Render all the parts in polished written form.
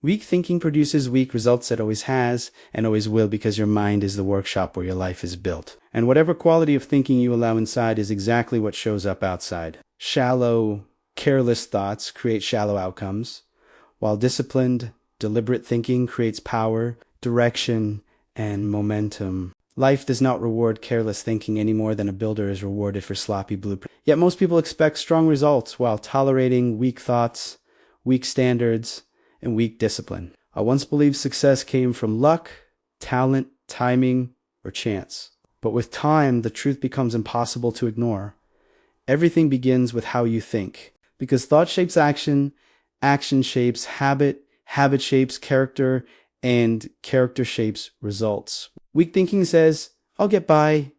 Weak thinking produces weak results. It always has and always will, because your mind is the workshop where your life is built. And whatever quality of thinking you allow inside is exactly what shows up outside. Shallow, careless thoughts create shallow outcomes, while disciplined, deliberate thinking creates power, direction, and momentum. Life does not reward careless thinking any more than a builder is rewarded for sloppy blueprints. Yet most people expect strong results while tolerating weak thoughts, weak standards, and weak discipline. I once believed success came from luck, talent, timing, or chance. But with time, the truth becomes impossible to ignore. Everything begins with how you think, because thought shapes action, action shapes habit, habit shapes character, and character shapes results. Weak thinking says, I'll get by,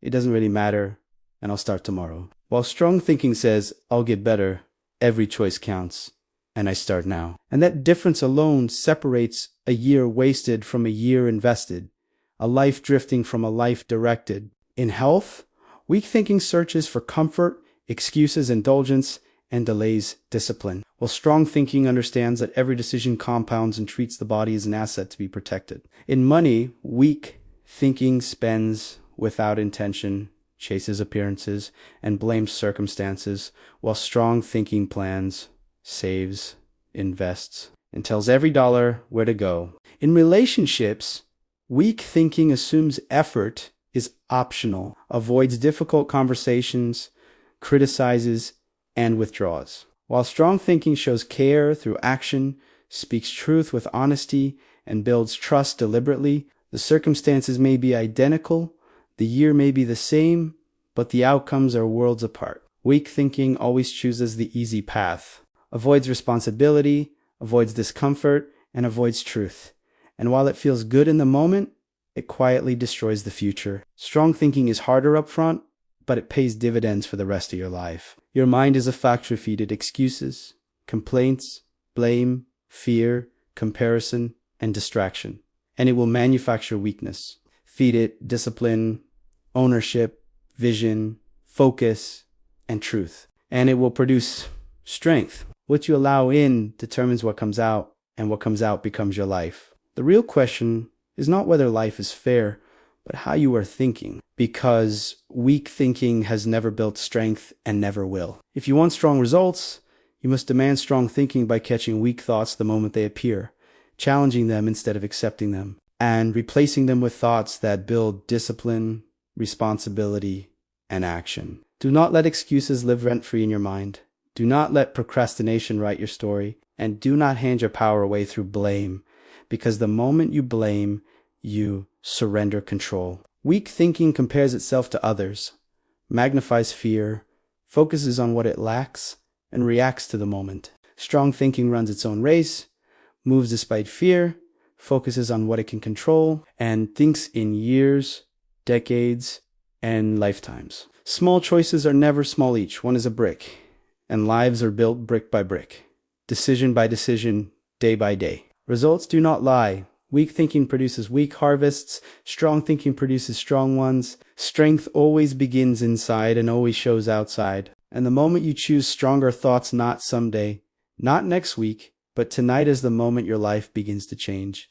it doesn't really matter, and I'll start tomorrow. While strong thinking says, I'll get better, every choice counts, and I start now. And that difference alone separates a year wasted from a year invested, a life drifting from a life directed. In health, weak thinking searches for comfort, excuses, indulgence, and delays discipline, while strong thinking understands that every decision compounds and treats the body as an asset to be protected. In money, weak thinking spends without intention, chases appearances, and blames circumstances, while strong thinking plans, saves, invests, and tells every dollar where to go. In relationships, weak thinking assumes effort is optional, avoids difficult conversations, criticizes, and withdraws. While strong thinking shows care through action, speaks truth with honesty, and builds trust deliberately, the circumstances may be identical, the year may be the same, but the outcomes are worlds apart. Weak thinking always chooses the easy path, avoids responsibility, avoids discomfort, and avoids truth. And while it feels good in the moment, it quietly destroys the future. Strong thinking is harder up front, but it pays dividends for the rest of your life. Your mind is a factory feeded excuses, complaints, blame, fear, comparison, and distraction. And it will manufacture weakness. Feed it discipline, ownership, vision, focus, and truth. And it will produce strength. What you allow in determines what comes out, and what comes out becomes your life. The real question is not whether life is fair, but how you are thinking, because weak thinking has never built strength and never will. If you want strong results, you must demand strong thinking by catching weak thoughts the moment they appear, challenging them instead of accepting them, and replacing them with thoughts that build discipline, responsibility, and action. Do not let excuses live rent-free in your mind. Do not let procrastination write your story, and do not hand your power away through blame, because the moment you blame, you surrender control. Weak thinking compares itself to others, magnifies fear, focuses on what it lacks, and reacts to the moment. Strong thinking runs its own race, moves despite fear, focuses on what it can control, and thinks in years, decades, and lifetimes. Small choices are never small each. One is a brick, and lives are built brick by brick, decision by decision, day by day. Results do not lie. Weak thinking produces weak harvests. Strong thinking produces strong ones. Strength always begins inside and always shows outside. And the moment you choose stronger thoughts, not someday, not next week, but tonight is the moment your life begins to change.